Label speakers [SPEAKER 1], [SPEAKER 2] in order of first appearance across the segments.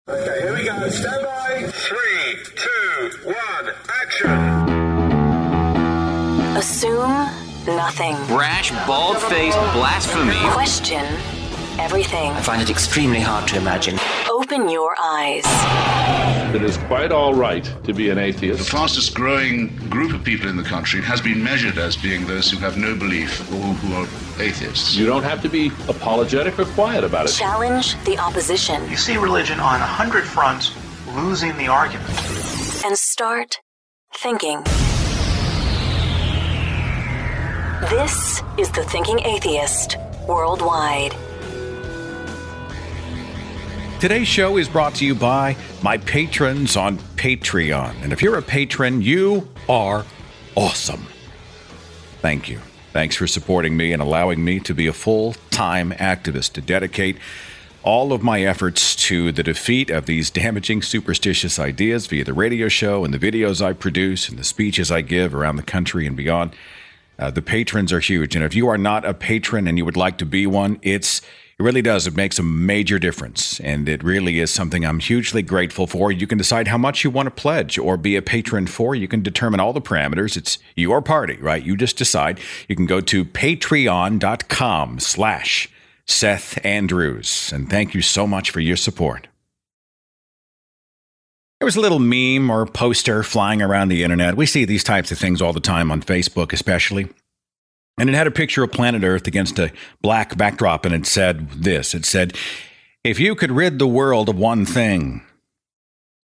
[SPEAKER 1] Okay, here we go. Stand by. 3, 2, 1, action.
[SPEAKER 2] Assume nothing.
[SPEAKER 3] Brash, bald-faced blasphemy.
[SPEAKER 2] Question everything.
[SPEAKER 4] I find it extremely hard to imagine.
[SPEAKER 2] Open your eyes.
[SPEAKER 5] It is quite all right to be an atheist.
[SPEAKER 6] The fastest growing group of people in the country has been measured as being those who have no belief or who are atheists.
[SPEAKER 5] You don't have to be apologetic or quiet about it.
[SPEAKER 2] Challenge the opposition.
[SPEAKER 7] You see religion on 100 fronts losing the argument.
[SPEAKER 2] And start thinking. This is The Thinking Atheist Worldwide.
[SPEAKER 8] Today's show is brought to you by my patrons on Patreon. And if you're a patron, you are awesome. Thank you. Thanks for supporting me and allowing me to be a full-time activist, to dedicate all of my efforts to the defeat of these damaging superstitious ideas via the radio show and the videos I produce and the speeches I give around the country and beyond. The patrons are huge. And if you are not a patron and you would like to be one, it really does. It makes a major difference. And it really is something I'm hugely grateful for. You can decide how much you want to pledge or be a patron for. You can determine all the parameters. It's your party, right? You just decide. You can go to patreon.com/Seth Andrews. And thank you so much for your support. There was a little meme or poster flying around the internet. We see these types of things all the time on Facebook, especially. And it had a picture of planet Earth against a black backdrop, and it said this. It said, if you could rid the world of one thing,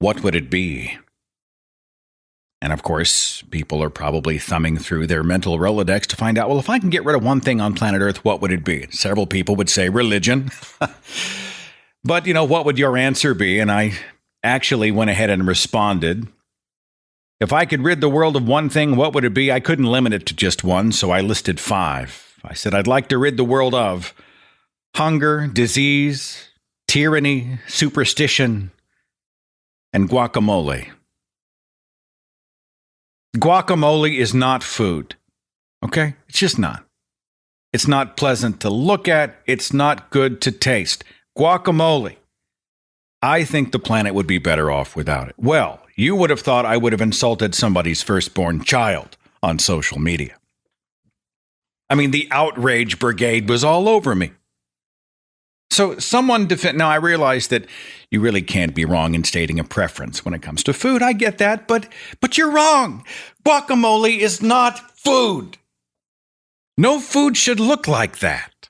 [SPEAKER 8] what would it be? And of course, people are probably thumbing through their mental Rolodex to find out, well, if I can get rid of one thing on planet Earth, what would it be? Several people would say religion. But, what would your answer be? And I actually went ahead and responded. If I could rid the world of one thing, what would it be? I couldn't limit it to just one, so I listed 5. I said I'd like to rid the world of hunger, disease, tyranny, superstition, and guacamole. Guacamole is not food, okay? It's just not. It's not pleasant to look at. It's not good to taste. Guacamole. I think the planet would be better off without it. Well, you would have thought I would have insulted somebody's firstborn child on social media. I mean, the outrage brigade was all over me. So someone now I realize that you really can't be wrong in stating a preference when it comes to food. I get that, but you're wrong. Guacamole is not food. No food should look like that.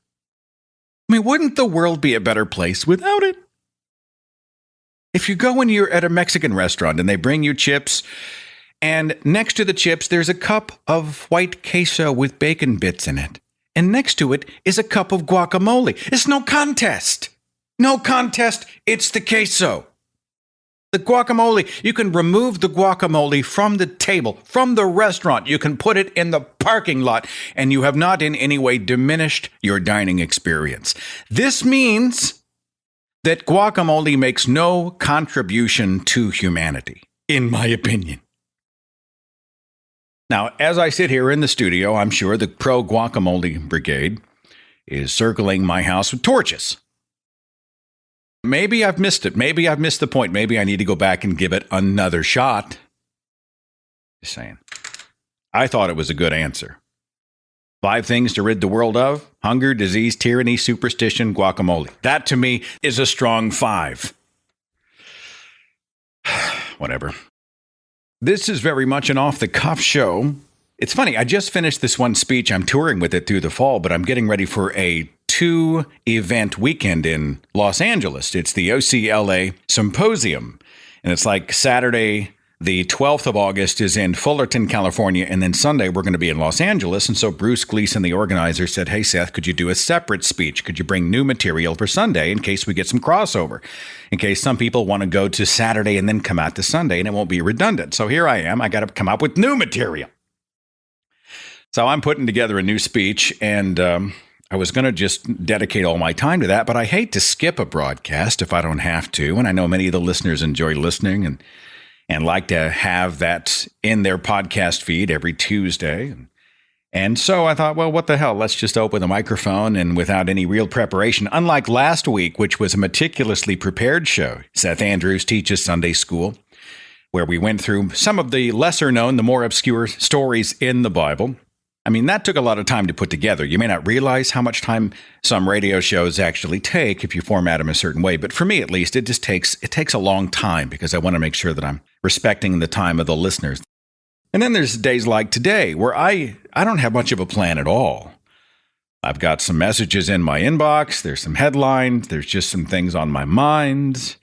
[SPEAKER 8] I mean, wouldn't the world be a better place without it? If you go and you're at a Mexican restaurant and they bring you chips, and next to the chips, there's a cup of white queso with bacon bits in it. And next to it is a cup of guacamole. It's no contest. No contest. It's the queso. The guacamole, you can remove the guacamole from the table, from the restaurant. You can put it in the parking lot, and you have not in any way diminished your dining experience. This means that guacamole makes no contribution to humanity, in my opinion. Now, as I sit here in the studio, I'm sure the pro-guacamole brigade is circling my house with torches. Maybe I've missed it. Maybe I've missed the point. Maybe I need to go back and give it another shot. Just saying. I thought it was a good answer. 5 things to rid the world of: hunger, disease, tyranny, superstition, guacamole. That, to me, is a strong 5. Whatever. This is very much an off-the-cuff show. It's funny, I just finished this one speech. I'm touring with it through the fall, but I'm getting ready for a 2-event weekend in Los Angeles. It's the OCLA Symposium, and it's like Saturday, the 12th of August is in Fullerton, California, and then Sunday we're going to be in Los Angeles. And so Bruce Gleason, the organizer, said, hey, Seth, could you do a separate speech? Could you bring new material for Sunday in case we get some crossover, in case some people want to go to Saturday and then come out to Sunday and it won't be redundant? So here I am. I got to come up with new material. So I'm putting together a new speech, and I was going to just dedicate all my time to that, but I hate to skip a broadcast if I don't have to. And I know many of the listeners enjoy listening and like to have that in their podcast feed every Tuesday. And so I thought, well, what the hell? Let's just open the microphone and without any real preparation. Unlike last week, which was a meticulously prepared show, Seth Andrews teaches Sunday school, where we went through some of the lesser known, the more obscure stories in the Bible. I mean, that took a lot of time to put together. You may not realize how much time some radio shows actually take if you format them a certain way. But for me, at least, it takes a long time because I want to make sure that I'm respecting the time of the listeners. And then there's days like today where I don't have much of a plan at all. I've got some messages in my inbox. There's some headlines. There's just some things on my mind.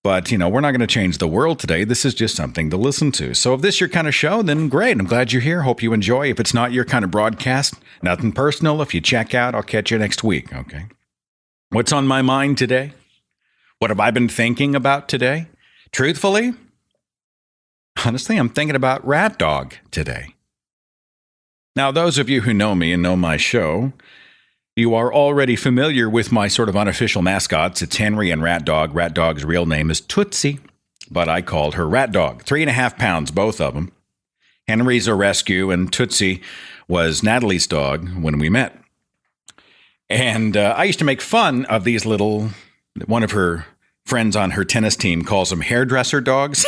[SPEAKER 8] But, we're not going to change the world today. This is just something to listen to. So if this is your kind of show, then great. I'm glad you're here. Hope you enjoy. If it's not your kind of broadcast, nothing personal. If you check out, I'll catch you next week. Okay. What's on my mind today? What have I been thinking about today? Truthfully, honestly, I'm thinking about Rat Dog today. Now, those of you who know me and know my show, you are already familiar with my sort of unofficial mascots. It's Henry and Rat Dog. Rat Dog's real name is Tootsie, but I called her Rat Dog. 3.5 pounds, both of them. Henry's a rescue, and Tootsie was Natalie's dog when we met. And I used to make fun of these little, one of her friends on her tennis team calls them hairdresser dogs.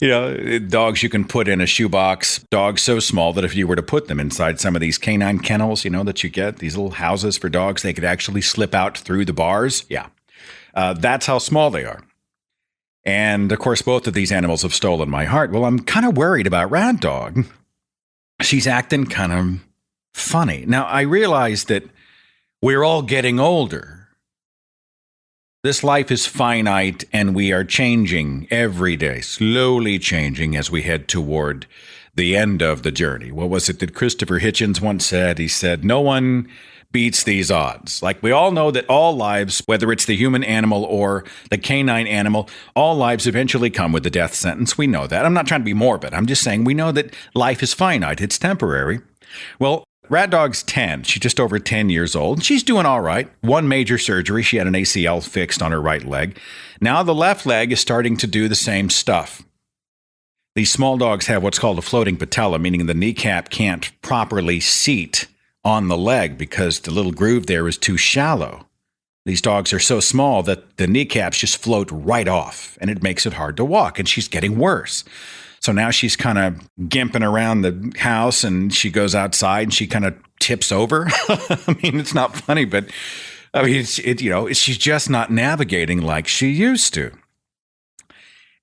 [SPEAKER 8] Dogs you can put in a shoebox, dogs so small that if you were to put them inside some of these canine kennels, that you get, these little houses for dogs, they could actually slip out through the bars. Yeah, that's how small they are. And, of course, both of these animals have stolen my heart. Well, I'm kind of worried about Rat Dog. She's acting kind of funny. Now, I realize that we're all getting older. This life is finite, and we are changing every day, slowly changing as we head toward the end of the journey. What was it that Christopher Hitchens once said? He said, no one beats these odds. Like, we all know that all lives, whether it's the human animal or the canine animal, all lives eventually come with the death sentence. We know that. I'm not trying to be morbid. I'm just saying we know that life is finite. It's temporary. Well, Rat Dog's 10. She's just over 10 years old. She's doing all right. One major surgery. She had an ACL fixed on her right leg. Now the left leg is starting to do the same stuff. These small dogs have what's called a floating patella, meaning the kneecap can't properly seat on the leg because the little groove there is too shallow. These dogs are so small that the kneecaps just float right off, and it makes it hard to walk, and she's getting worse. So now she's kind of gimping around the house, and she goes outside and she kind of tips over. I mean, it's not funny, but I mean, she's just not navigating like she used to.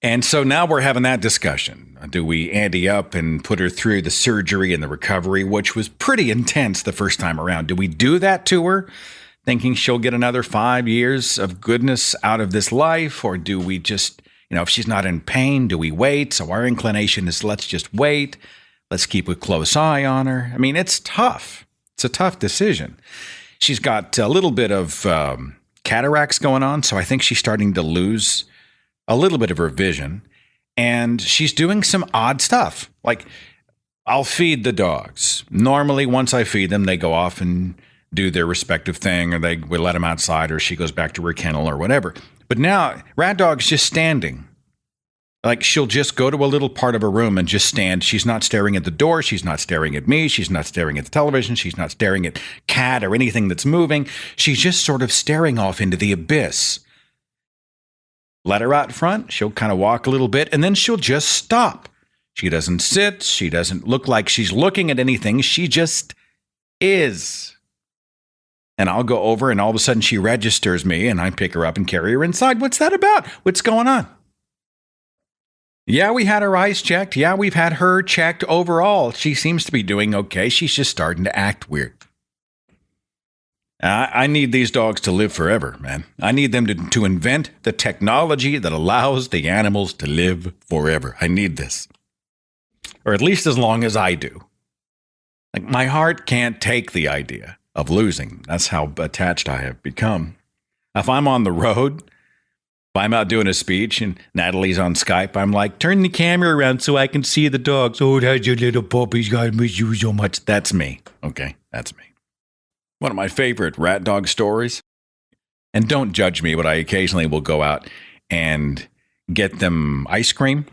[SPEAKER 8] And so now we're having that discussion. Do we ante up and put her through the surgery and the recovery, which was pretty intense the first time around? Do we do that to her, thinking she'll get another 5 years of goodness out of this life? Or do we just, if she's not in pain, do we wait? So our inclination is let's just wait. Let's keep a close eye on her. I mean, it's tough. It's a tough decision. She's got a little bit of cataracts going on, so I think she's starting to lose a little bit of her vision. And she's doing some odd stuff. Like, I'll feed the dogs. Normally, once I feed them, they go off and do their respective thing, or we let them outside, or she goes back to her kennel or whatever. But now, Rat Dog's just standing. Like, she'll just go to a little part of a room and just stand. She's not staring at the door. She's not staring at me. She's not staring at the television. She's not staring at Cat or anything that's moving. She's just sort of staring off into the abyss. Let her out front. She'll kind of walk a little bit, and then she'll just stop. She doesn't sit. She doesn't look like she's looking at anything. She just is. And I'll go over, and all of a sudden she registers me, and I pick her up and carry her inside. What's that about? What's going on? Yeah, we had her eyes checked. Yeah, we've had her checked overall. She seems to be doing okay. She's just starting to act weird. I need these dogs to live forever, man. I need them to invent the technology that allows the animals to live forever. I need this. Or at least as long as I do. Like, my heart can't take the idea of losing. That's how attached I have become. If I'm on the road, if I'm out doing a speech and Natalie's on Skype, I'm like, turn the camera around so I can see the dogs. Oh, that's your little puppies. God miss you so much. That's me. Okay, that's me. One of my favorite Rat Dog stories, and don't judge me, but I occasionally will go out and get them ice cream.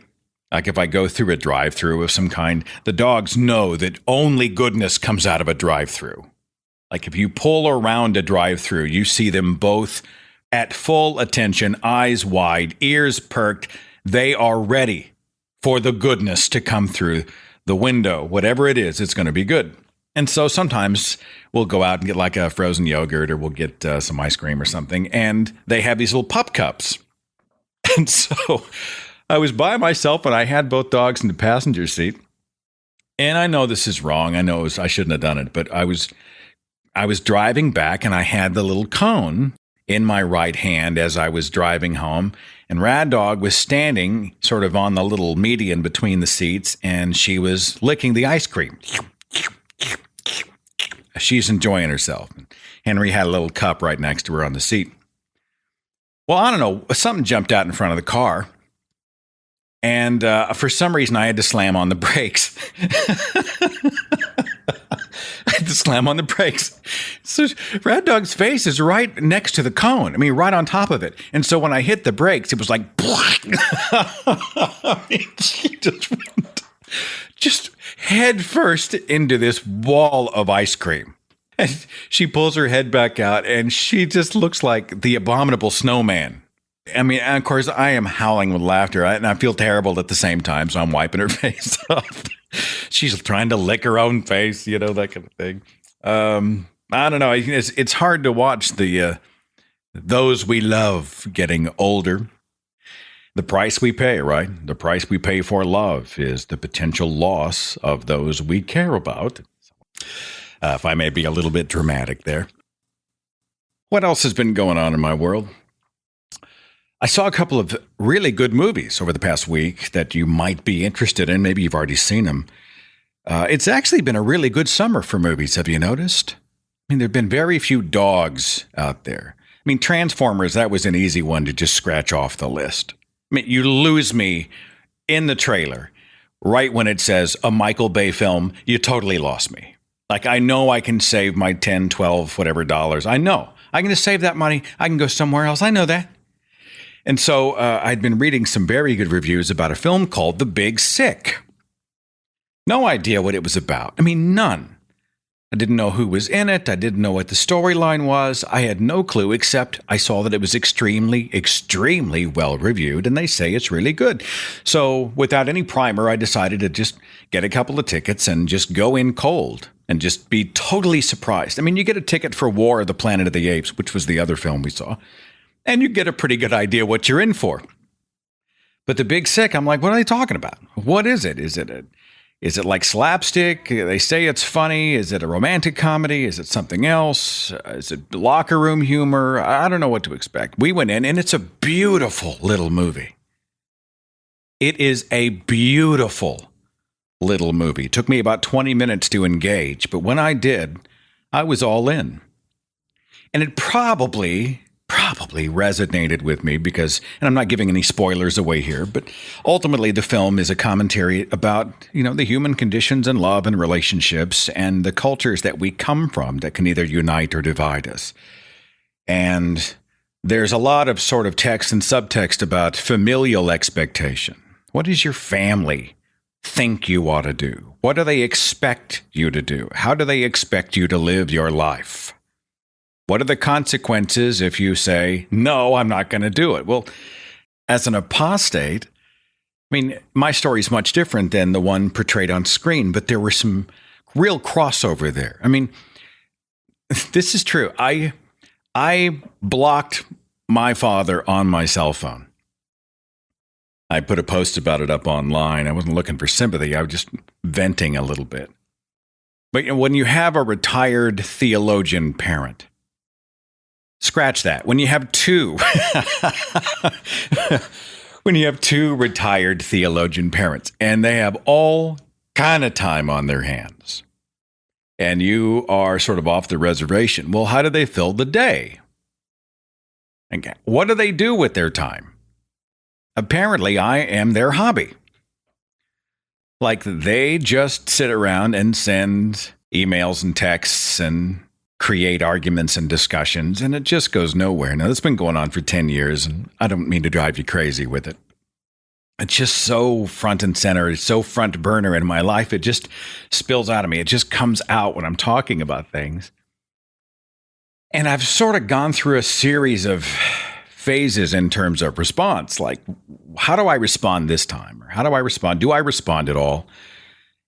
[SPEAKER 8] Like if I go through a drive-through of some kind, the dogs know that only goodness comes out of a drive-through. Like if you pull around a drive-through, you see them both at full attention, eyes wide, ears perked. They are ready for the goodness to come through the window. Whatever it is, it's going to be good. And so sometimes we'll go out and get like a frozen yogurt, or we'll get some ice cream or something. And they have these little pup cups. And so I was by myself and I had both dogs in the passenger seat. And I know this is wrong. I know I shouldn't have done it, but I was driving back and I had the little cone in my right hand as I was driving home. And Rad Dog was standing sort of on the little median between the seats, and she was licking the ice cream. She's enjoying herself. Henry had a little cup right next to her on the seat. Well, I don't know. Something jumped out in front of the car. And for some reason, I had to slam on the brakes. I had to slam on the brakes. So Rad Dog's face is right next to the cone. I mean, right on top of it. And so when I hit the brakes, it was like, I mean, she just went head first into this wall of ice cream. And she pulls her head back out, and she just looks like the abominable snowman. I mean, and of course, I am howling with laughter, and I feel terrible at the same time, so I'm wiping her face off. She's trying to lick her own face, you know, that kind of thing. I don't know. It's hard to watch those we love getting older. The price we pay, right? The price we pay for love is the potential loss of those we care about. If I may be a little bit dramatic there. What else has been going on in my world? I saw a couple of really good movies over the past week that you might be interested in. Maybe you've already seen them. It's actually been a really good summer for movies. Have you noticed? I mean, there have been very few dogs out there. I mean, Transformers, that was an easy one to just scratch off the list. I mean, you lose me in the trailer right when it says a Michael Bay film. You totally lost me. Like, I know I can save my 10, 12, whatever dollars. I know. I can just save that money. I can go somewhere else. I know that. And so I'd been reading some very good reviews about a film called The Big Sick. No idea what it was about. I mean, none. I didn't know who was in it. I didn't know what the storyline was. I had no clue, except I saw that it was extremely, extremely well reviewed, and they say it's really good. So without any primer, I decided to just get a couple of tickets and just go in cold and just be totally surprised. I mean, you get a ticket for War of the Planet of the Apes, which was the other film we saw, and you get a pretty good idea what you're in for. But The Big Sick, I'm like, what are they talking about? What is it? Is it like slapstick? They say it's funny. Is it a romantic comedy? Is it something else? Is it locker room humor? I don't know what to expect. We went in, and it's a beautiful little movie. It is a beautiful little movie. It took me about 20 minutes to engage, but when I did, I was all in. And it probably resonated with me because, and I'm not giving any spoilers away here, but ultimately the film is a commentary about, the human conditions and love and relationships and the cultures that we come from that can either unite or divide us. And there's a lot of sort of text and subtext about familial expectation. What does your family think you ought to do? What do they expect you to do? How do they expect you to live your life? What are the consequences if you say, no, I'm not going to do it? Well, as an apostate, I mean, my story is much different than the one portrayed on screen, but there were some real crossover there. I mean, this is true. I blocked my father on my cell phone. I put a post about it up online. I wasn't looking for sympathy. I was just venting a little bit. But when you have a retired theologian parent, scratch that. When you have two, retired theologian parents, and they have all kind of time on their hands, and you are sort of off the reservation, well, how do they fill the day? And what do they do with their time? Apparently, I am their hobby. Like, they just sit around and send emails and texts and create arguments and discussions, and it just goes nowhere. Now, that's been going on for 10 years, and I don't mean to drive you crazy with it. It's just so front and center. It's so front burner in my life. It just spills out of me. It just comes out when I'm talking about things. And I've sort of gone through a series of phases in terms of response. Like, how do I respond this time? Or how do I respond? Do I respond at all?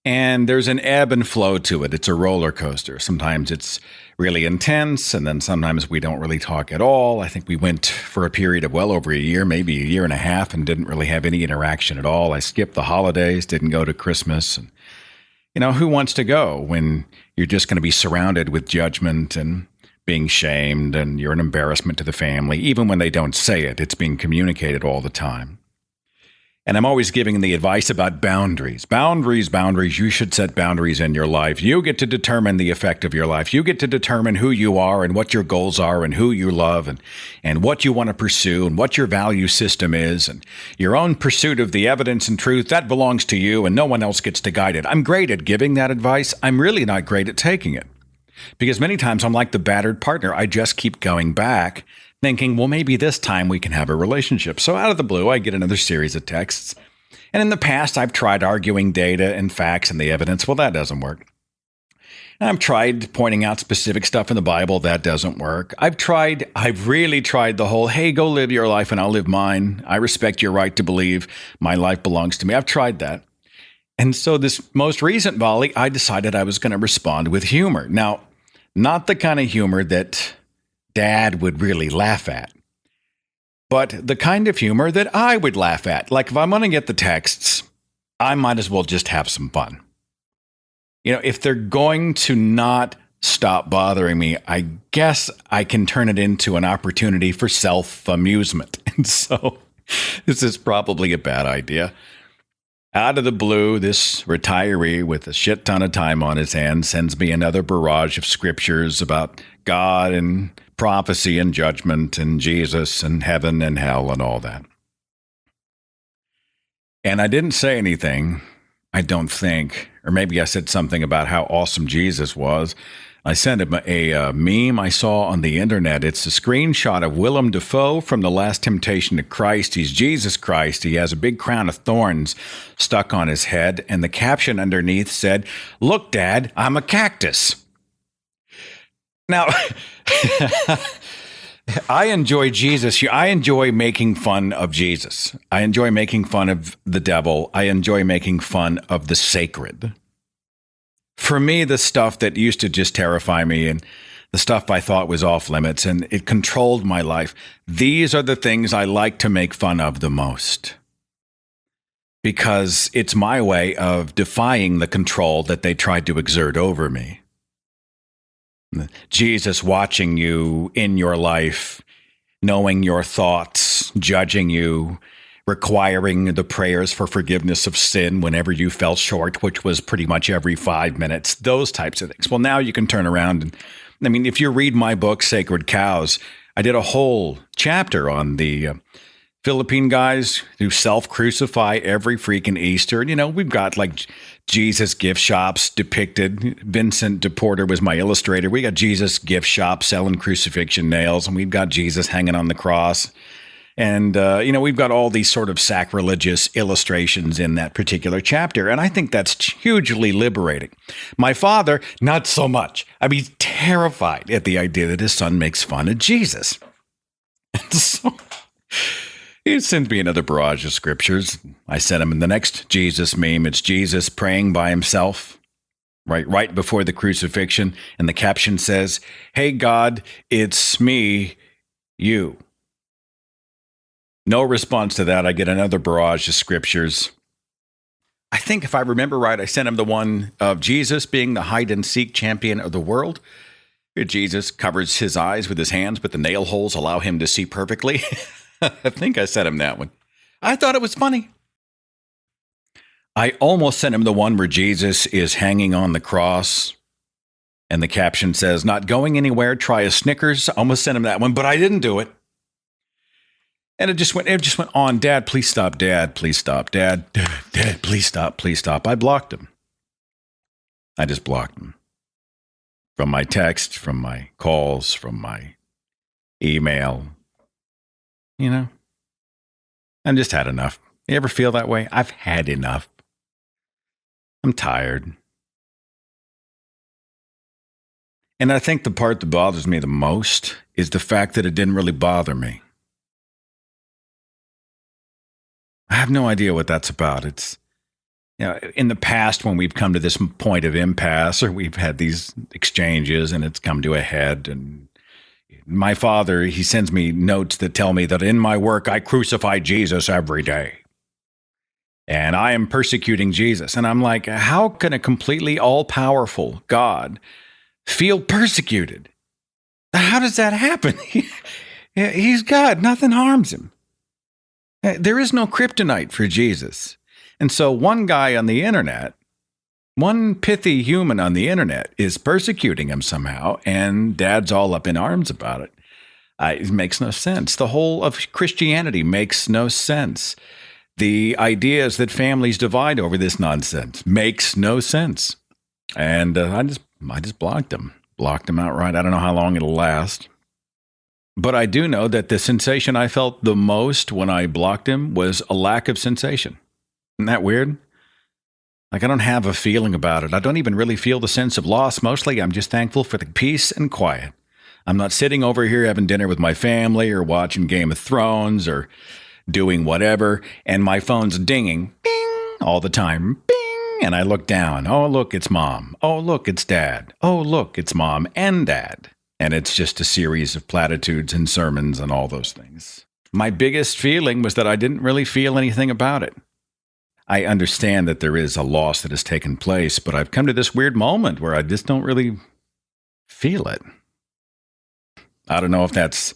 [SPEAKER 8] And there's an ebb and flow to it. It's a roller coaster. Sometimes it's really intense, and then sometimes we don't really talk at all. I think we went for a period of well over a year, maybe a year and a half, and didn't really have any interaction at all. I skipped the holidays, didn't go to Christmas. And, who wants to go when you're just going to be surrounded with judgment and being shamed, and you're an embarrassment to the family? Even when they don't say it, it's being communicated all the time. And I'm always giving the advice about boundaries. Boundaries. You should set boundaries in your life. You get to determine the effect of your life. You get to determine who you are and what your goals are and who you love and what you want to pursue and what your value system is. And your own pursuit of the evidence and truth, that belongs to you, and no one else gets to guide it. I'm great at giving that advice. I'm really not great at taking it. Because many times I'm like the battered partner. I just keep going back, thinking, well, maybe this time we can have a relationship. So out of the blue, I get another series of texts. And in the past, I've tried arguing data and facts and the evidence. Well, that doesn't work. And I've tried pointing out specific stuff in the Bible. That doesn't work. I've really tried the whole, hey, go live your life and I'll live mine. I respect your right to believe my life belongs to me. I've tried that. And so this most recent volley, I decided I was going to respond with humor. Now, not the kind of humor that Dad would really laugh at, but the kind of humor that I would laugh at. Like, if I'm going to get the texts, I might as well just have some fun. If they're going to not stop bothering me, I guess I can turn it into an opportunity for self-amusement. And so this is probably a bad idea. Out of the blue, this retiree with a shit ton of time on his hands sends me another barrage of scriptures about God and prophecy and judgment and Jesus and heaven and hell and all that. And I didn't say anything, I don't think, or maybe I said something about how awesome Jesus was. I sent him a meme I saw on the internet. It's a screenshot of Willem Dafoe from The Last Temptation of Christ. He's Jesus Christ. He has a big crown of thorns stuck on his head. And the caption underneath said, "Look, Dad, I'm a cactus." Now, I enjoy Jesus. I enjoy making fun of Jesus. I enjoy making fun of the devil. I enjoy making fun of the sacred. For me, the stuff that used to just terrify me and the stuff I thought was off limits and it controlled my life, these are the things I like to make fun of the most. Because it's my way of defying the control that they tried to exert over me. Jesus watching you in your life, knowing your thoughts, judging you, requiring the prayers for forgiveness of sin whenever you fell short, which was pretty much every 5 minutes, those types of things. Well, now you can turn around and, if you read my book, Sacred Cows, I did a whole chapter on the Philippine guys who self-crucify every freaking Easter. We've got like Jesus gift shops depicted. Vincent DePorter was my illustrator. We got Jesus gift shops selling crucifixion nails, and we've got Jesus hanging on the cross. And, we've got all these sort of sacrilegious illustrations in that particular chapter. And I think that's hugely liberating. My father, not so much. He's terrified at the idea that his son makes fun of Jesus. And so he sent me another barrage of scriptures. I sent him the next Jesus meme. It's Jesus praying by himself, right before the crucifixion. And the caption says, "Hey, God, it's me, you." No response to that. I get another barrage of scriptures. I think if I remember right, I sent him the one of Jesus being the hide-and-seek champion of the world. Jesus covers his eyes with his hands, but the nail holes allow him to see perfectly. I think I sent him that one. I thought it was funny. I almost sent him the one where Jesus is hanging on the cross, and the caption says, "Not going anywhere, try a Snickers." I almost sent him that one, but I didn't do it. And it just went on. "Dad, please stop. Dad, please stop. Dad, please stop. Please stop." I blocked him. I just blocked him. From my text, from my calls, from my email. I just had enough. You ever feel that way? I've had enough. I'm tired. And I think the part that bothers me the most is the fact that it didn't really bother me. I have no idea what that's about. It's, in the past when we've come to this point of impasse or we've had these exchanges and it's come to a head, and my father, he sends me notes that tell me that in my work, I crucify Jesus every day. And I am persecuting Jesus. And I'm like, how can a completely all-powerful God feel persecuted? How does that happen? He's God. Nothing harms him. There is no kryptonite for Jesus. And so one guy on the internet, one pithy human on the internet is persecuting him somehow, and Dad's all up in arms about it. It makes no sense. The whole of Christianity makes no sense. The ideas that families divide over this nonsense makes no sense. And I just blocked him outright. I don't know how long it'll last. But I do know that the sensation I felt the most when I blocked him was a lack of sensation. Isn't that weird? Like, I don't have a feeling about it. I don't even really feel the sense of loss. Mostly, I'm just thankful for the peace and quiet. I'm not sitting over here having dinner with my family or watching Game of Thrones or doing whatever, and my phone's dinging, bing, all the time, bing, and I look down. Oh, look, it's Mom. Oh, look, it's Dad. Oh, look, it's Mom and Dad. And it's just a series of platitudes and sermons and all those things. My biggest feeling was that I didn't really feel anything about it. I understand that there is a loss that has taken place, but I've come to this weird moment where I just don't really feel it. I don't know if that's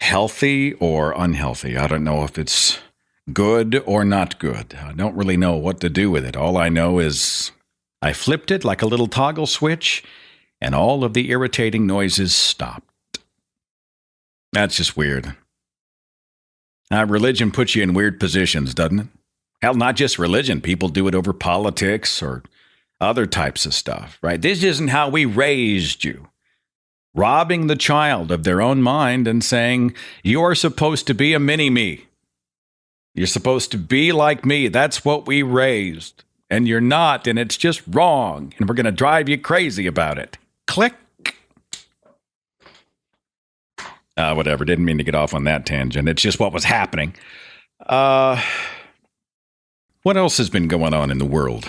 [SPEAKER 8] healthy or unhealthy. I don't know if it's good or not good. I don't really know what to do with it. All I know is I flipped it like a little toggle switch, and all of the irritating noises stopped. That's just weird. Religion puts you in weird positions, doesn't it? Hell, not just religion. People do it over politics or other types of stuff, right? This isn't how we raised you. Robbing the child of their own mind and saying, you're supposed to be a mini-me. You're supposed to be like me. That's what we raised. And you're not, and it's just wrong. And we're going to drive you crazy about it. Click. Whatever. Didn't mean to get off on that tangent. It's just what was happening. What else has been going on in the world?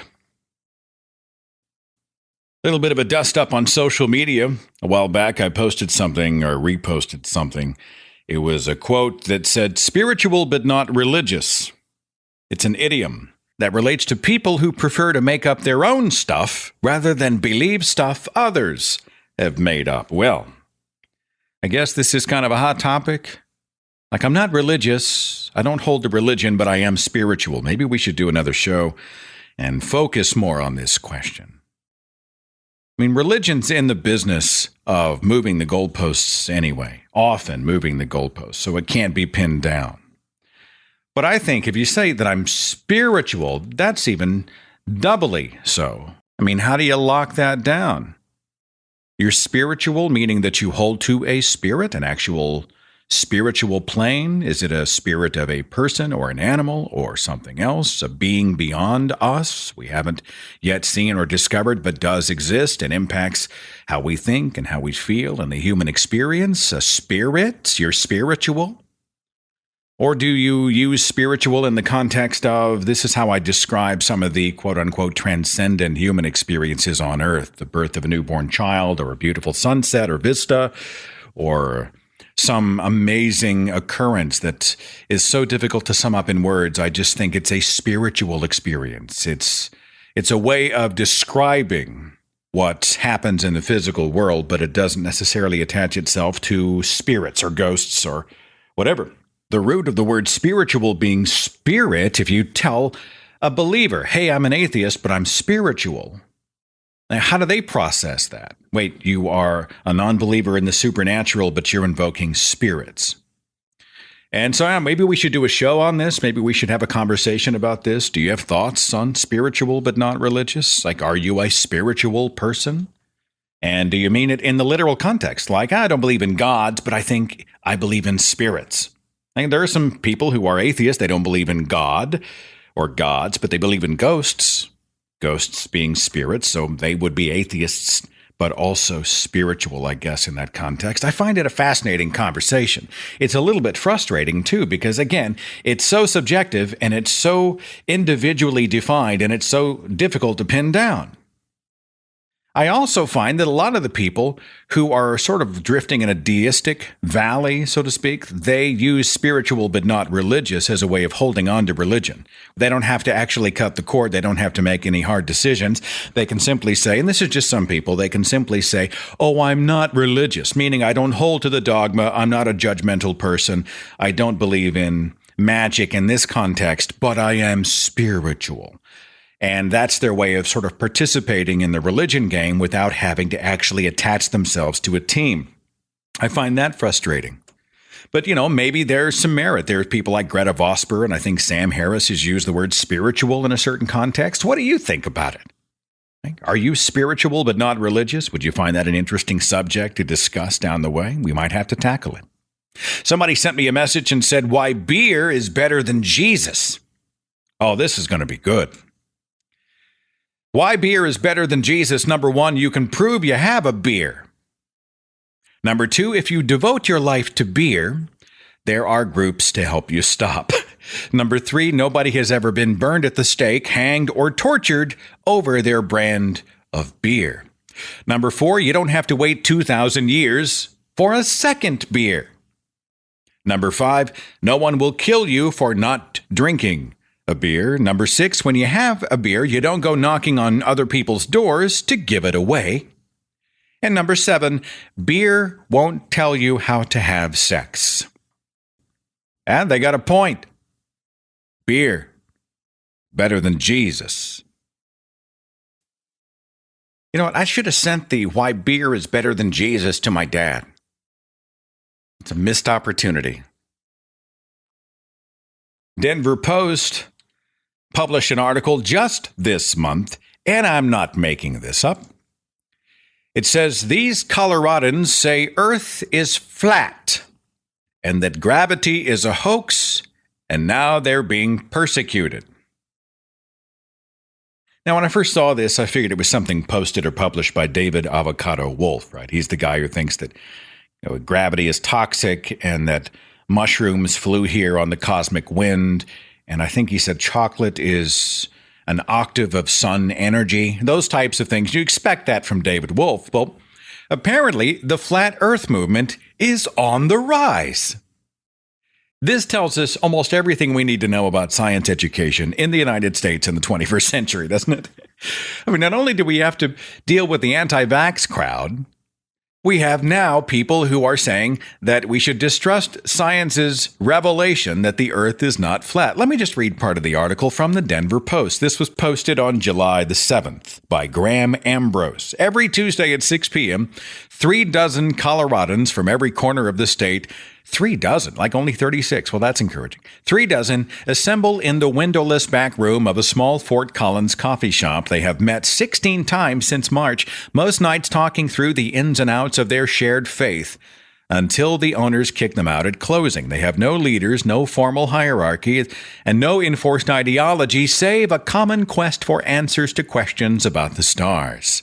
[SPEAKER 8] A little bit of a dust up on social media. A while back, I posted something or reposted something. It was a quote that said, spiritual but not religious. It's an idiom that relates to people who prefer to make up their own stuff rather than believe stuff others have made up. Well, I guess this is kind of a hot topic. Like, I'm not religious. I don't hold to religion, but I am spiritual. Maybe we should do another show and focus more on this question. I mean, religion's in the business of moving the goalposts anyway, often moving the goalposts, so it can't be pinned down. But I think if you say that I'm spiritual, that's even doubly so. I mean, how do you lock that down? You're spiritual, meaning that you hold to a spirit, an actual spiritual plane? Is it a spirit of a person or an animal or something else, a being beyond us we haven't yet seen or discovered but does exist and impacts how we think and how we feel and the human experience? A spirit? You're spiritual? Or do you use spiritual in the context of, this is how I describe some of the quote-unquote transcendent human experiences on Earth, the birth of a newborn child or a beautiful sunset or vista or some amazing occurrence that is so difficult to sum up in words. I just think it's a spiritual experience. It's a way of describing what happens in the physical world, but it doesn't necessarily attach itself to spirits or ghosts or whatever. The root of the word spiritual being spirit, if you tell a believer, hey, I'm an atheist, but I'm spiritual. Now, how do they process that? Wait, you are a non-believer in the supernatural, but you're invoking spirits. And so maybe we should do a show on this. Maybe we should have a conversation about this. Do you have thoughts on spiritual but not religious? Like, are you a spiritual person? And do you mean it in the literal context? Like, I don't believe in gods, but I think I believe in spirits. And there are some people who are atheists. They don't believe in God or gods, but they believe in ghosts. Ghosts being spirits, so they would be atheists, but also spiritual, I guess, in that context. I find it a fascinating conversation. It's a little bit frustrating, too, because, again, it's so subjective and it's so individually defined and it's so difficult to pin down. I also find that a lot of the people who are sort of drifting in a deistic valley, so to speak, they use spiritual but not religious as a way of holding on to religion. They don't have to actually cut the cord. They don't have to make any hard decisions. They can simply say, and this is just some people, they can simply say, oh, I'm not religious, meaning I don't hold to the dogma. I'm not a judgmental person. I don't believe in magic in this context, but I am spiritual. And that's their way of sort of participating in the religion game without having to actually attach themselves to a team. I find that frustrating. But, maybe there's some merit. There's people like Greta Vosper, and I think Sam Harris has used the word spiritual in a certain context. What do you think about it? Are you spiritual but not religious? Would you find that an interesting subject to discuss down the way? We might have to tackle it. Somebody sent me a message and said, why beer is better than Jesus. Oh, this is going to be good. Why beer is better than Jesus? Number one, you can prove you have a beer. Number two, if you devote your life to beer, there are groups to help you stop. Number three, nobody has ever been burned at the stake, hanged, or tortured over their brand of beer. Number four, you don't have to wait 2,000 years for a second beer. Number five, no one will kill you for not drinking a beer. Number six, when you have a beer, you don't go knocking on other people's doors to give it away. And number seven, beer won't tell you how to have sex. And they got a point. Beer, better than Jesus. You know what? I should have sent the why beer is better than Jesus to my dad. It's a missed opportunity. Denver Post published an article just this month, and I'm not making this up. It says these Coloradans say Earth is flat and that gravity is a hoax, and now they're being persecuted. Now, when I first saw this, I figured it was something posted or published by David Avocado Wolf, right? He's the guy who thinks that gravity is toxic and that mushrooms flew here on the cosmic wind. And I think he said chocolate is an octave of sun energy, those types of things. You expect that from David Wolf. Well, apparently the flat earth movement is on the rise. This tells us almost everything we need to know about science education in the United States in the 21st century, doesn't it? I mean, not only do we have to deal with the anti-vax crowd, we have now people who are saying that we should distrust science's revelation that the earth is not flat. Let me just read part of the article from the Denver Post. This was posted on July the 7th by Graham Ambrose. Every Tuesday at 6 p.m., 3 dozen Coloradans from every corner of the state, 3 dozen, like only 36. Well, that's encouraging. 3 dozen assemble in the windowless back room of a small Fort Collins coffee shop. They have met 16 times since March, most nights talking through the ins and outs of their shared faith until the owners kick them out at closing. They have no leaders, no formal hierarchy, and no enforced ideology save a common quest for answers to questions about the stars.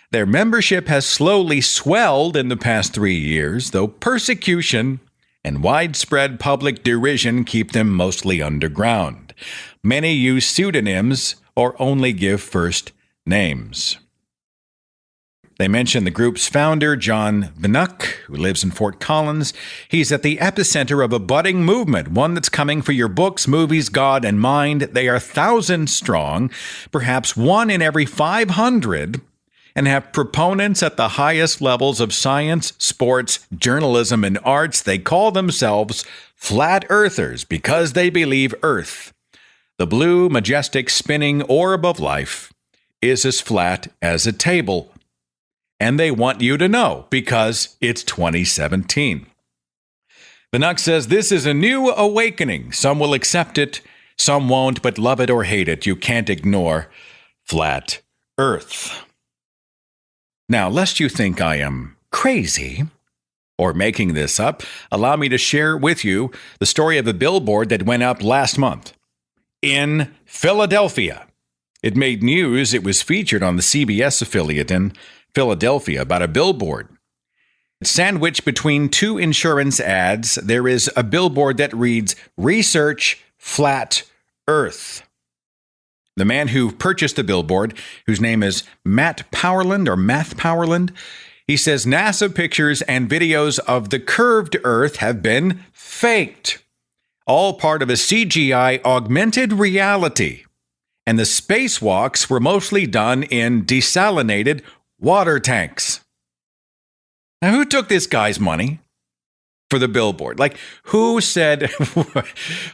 [SPEAKER 8] Their membership has slowly swelled in the past 3 years, though persecution and widespread public derision keep them mostly underground. Many use pseudonyms or only give first names. They mention the group's founder, John Vinuk, who lives in Fort Collins. He's at the epicenter of a budding movement, one that's coming for your books, movies, God, and mind. They are thousands strong, perhaps 1 in every 500, and have proponents at the highest levels of science, sports, journalism, and arts. They call themselves flat earthers because they believe Earth, the blue, majestic, spinning orb of life, is as flat as a table. And they want you to know because it's 2017. Vinuk says this is a new awakening. Some will accept it, some won't, but love it or hate it, you can't ignore flat Earth. Now, lest you think I am crazy or making this up, allow me to share with you the story of a billboard that went up last month in Philadelphia. It made news. It was featured on the CBS affiliate in Philadelphia about a billboard. Sandwiched between two insurance ads, there is a billboard that reads, "Research Flat Earth." The man who purchased the billboard, whose name is Matt Powerland, he says NASA pictures and videos of the curved Earth have been faked. All part of a CGI augmented reality. And the spacewalks were mostly done in desalinated water tanks. Now, who took this guy's money for the billboard? Like, who said,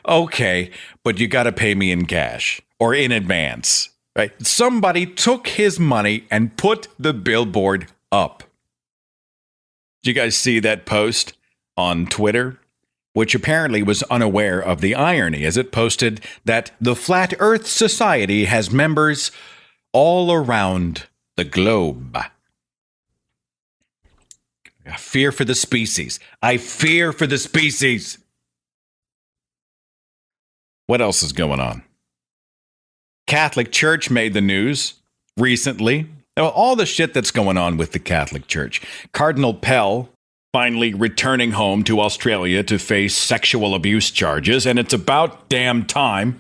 [SPEAKER 8] okay, but you got to pay me in cash or in advance, right? Somebody took his money and put the billboard up. Did you guys see that post on Twitter? Which apparently was unaware of the irony, as it posted that the Flat Earth Society has members all around the globe. I fear for the species. I fear for the species. What else is going on? Catholic Church made the news recently. All the shit that's going on with the Catholic Church. Cardinal Pell finally returning home to Australia to face sexual abuse charges, and it's about damn time.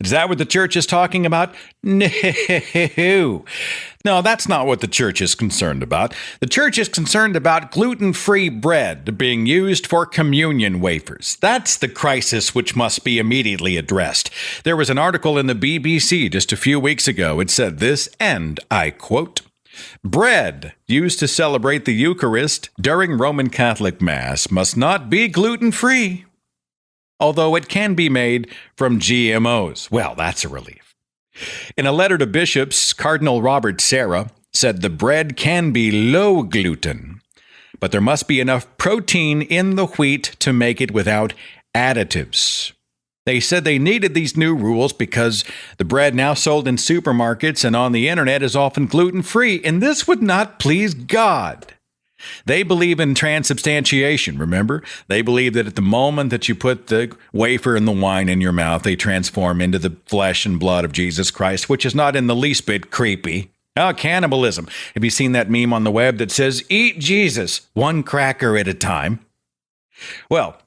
[SPEAKER 8] Is that what the church is talking about? No. No, that's not what the church is concerned about. The church is concerned about gluten-free bread being used for communion wafers. That's the crisis which must be immediately addressed. There was an article in the BBC just a few weeks ago. It said this, and I quote, "Bread used to celebrate the Eucharist during Roman Catholic Mass must not be gluten-free, although it can be made from GMOs." Well, that's a relief. In a letter to bishops, Cardinal Robert Sarah said the bread can be low gluten, but there must be enough protein in the wheat to make it without additives. They said they needed these new rules because the bread now sold in supermarkets and on the internet is often gluten-free, and this would not please God. They believe in transubstantiation, remember? They believe that at the moment that you put the wafer and the wine in your mouth, they transform into the flesh and blood of Jesus Christ, which is not in the least bit creepy. Oh, cannibalism. Have you seen that meme on the web that says, "Eat Jesus, one cracker at a time"? Well,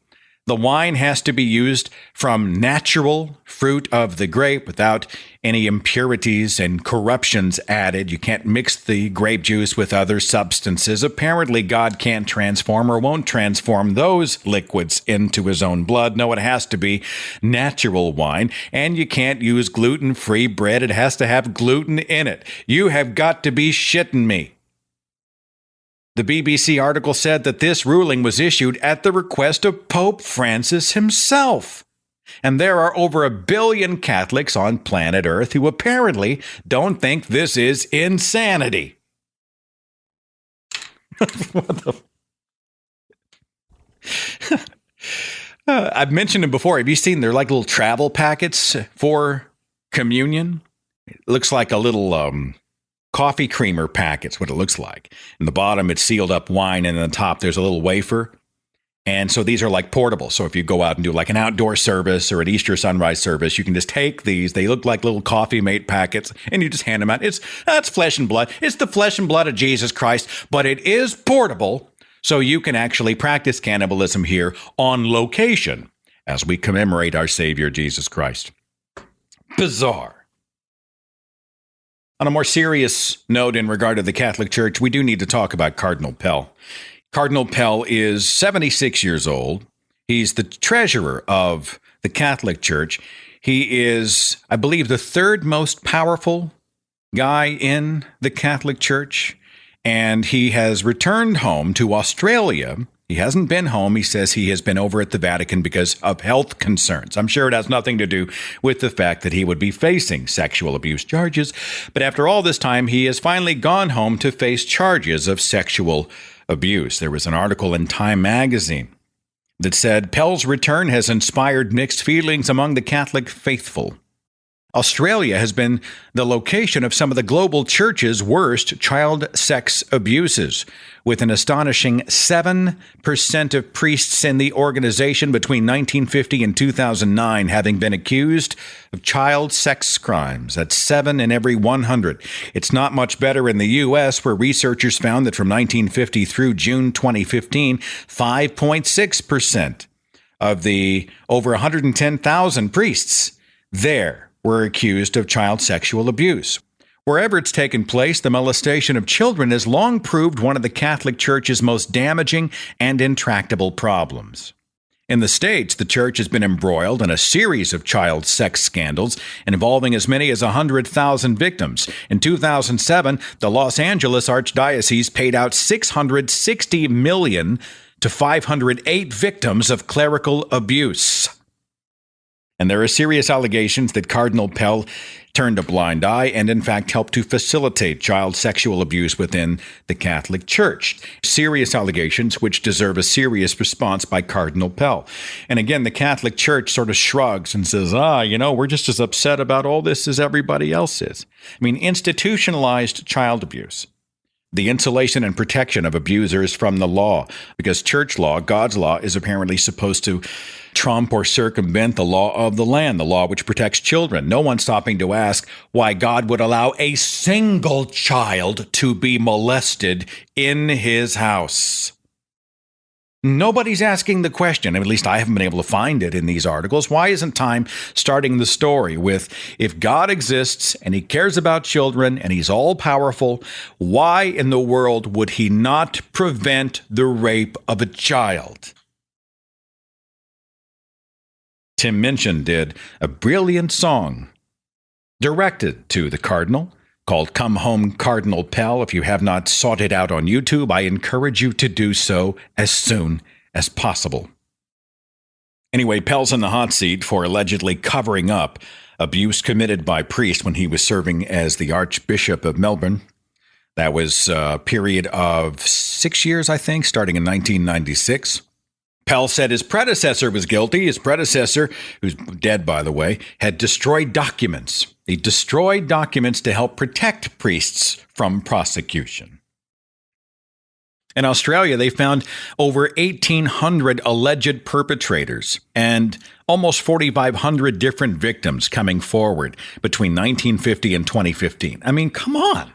[SPEAKER 8] the wine has to be used from natural fruit of the grape without any impurities and corruptions added. You can't mix the grape juice with other substances. Apparently, God can't transform or won't transform those liquids into his own blood. No, it has to be natural wine. And you can't use gluten-free bread. It has to have gluten in it. You have got to be shitting me. The BBC article said that this ruling was issued at the request of Pope Francis himself. And there are over 1 billion Catholics on planet Earth who apparently don't think this is insanity. I've mentioned it before. Have you seen they're like little travel packets for communion? It looks like a little coffee creamer packet's what it looks like. In the bottom, it's sealed up wine, and on the top, there's a little wafer. And so these are like portable. So if you go out and do like an outdoor service or an Easter sunrise service, you can just take these. They look like little coffee mate packets, and you just hand them out. That's flesh and blood. It's the flesh and blood of Jesus Christ, but it is portable, so you can actually practice cannibalism here on location as we commemorate our Savior, Jesus Christ. Bizarre. On a more serious note in regard to the Catholic Church, we do need to talk about Cardinal Pell. Cardinal Pell is 76 years old. He's the treasurer of the Catholic Church. He is, I believe, the third most powerful guy in the Catholic Church, and he has returned home to Australia. He hasn't been home. He says he has been over at the Vatican because of health concerns. I'm sure it has nothing to do with the fact that he would be facing sexual abuse charges. But after all this time, he has finally gone home to face charges of sexual abuse. There was an article in Time magazine that said Pell's return has inspired mixed feelings among the Catholic faithful. Australia has been the location of some of the global church's worst child sex abuses, with an astonishing 7% of priests in the organization between 1950 and 2009 having been accused of child sex crimes. That's 7 in every 100. It's not much better in the U.S., where researchers found that from 1950 through June 2015, 5.6% of the over 110,000 priests there were accused of child sexual abuse. Wherever it's taken place, the molestation of children has long proved one of the Catholic Church's most damaging and intractable problems. In the States, the Church has been embroiled in a series of child sex scandals involving as many as 100,000 victims. In 2007, the Los Angeles Archdiocese paid out $660 million to 508 victims of clerical abuse. And there are serious allegations that Cardinal Pell turned a blind eye and, in fact, helped to facilitate child sexual abuse within the Catholic Church. Serious allegations which deserve a serious response by Cardinal Pell. And again, the Catholic Church sort of shrugs and says, we're just as upset about all this as everybody else is. I mean, institutionalized child abuse. The insulation and protection of abusers from the law, because church law, God's law, is apparently supposed to trump or circumvent the law of the land, the law which protects children. No one's stopping to ask why God would allow a single child to be molested in his house. Nobody's asking the question, at least I haven't been able to find it in these articles. Why isn't Time starting the story with, if God exists and he cares about children and he's all-powerful, why in the world would he not prevent the rape of a child? Tim Minchin did a brilliant song directed to the Cardinal called Come Home, Cardinal Pell. If you have not sought it out on YouTube, I encourage you to do so as soon as possible. Anyway, Pell's in the hot seat for allegedly covering up abuse committed by priests when he was serving as the Archbishop of Melbourne. That was a period of 6 years, I think, starting in 1996. Pell said his predecessor was guilty. His predecessor, who's dead, by the way, had destroyed documents. He destroyed documents to help protect priests from prosecution. In Australia, they found over 1,800 alleged perpetrators and almost 4,500 different victims coming forward between 1950 and 2015. I mean, come on.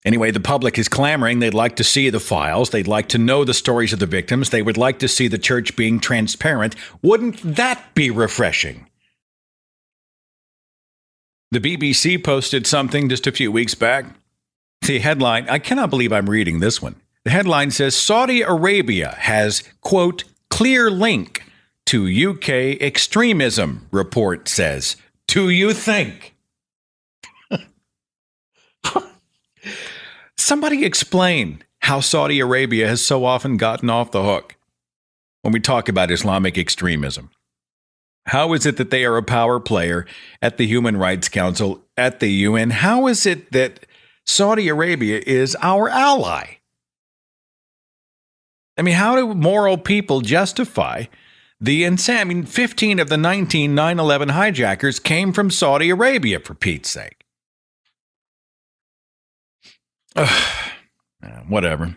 [SPEAKER 8] Anyway, the public is clamoring. They'd like to see the files. They'd like to know the stories of the victims. They would like to see the church being transparent. Wouldn't that be refreshing? The BBC posted something just a few weeks back. The headline, I cannot believe I'm reading this one. The headline says, Saudi Arabia has, quote, clear link to UK extremism, report says. Do you think? Somebody explain how Saudi Arabia has so often gotten off the hook when we talk about Islamic extremism. How is it that they are a power player at the Human Rights Council, at the UN? How is it that Saudi Arabia is our ally? I mean, how do moral people justify the insane? I mean, 15 of the 19 9/11 hijackers came from Saudi Arabia, for Pete's sake. Whatever.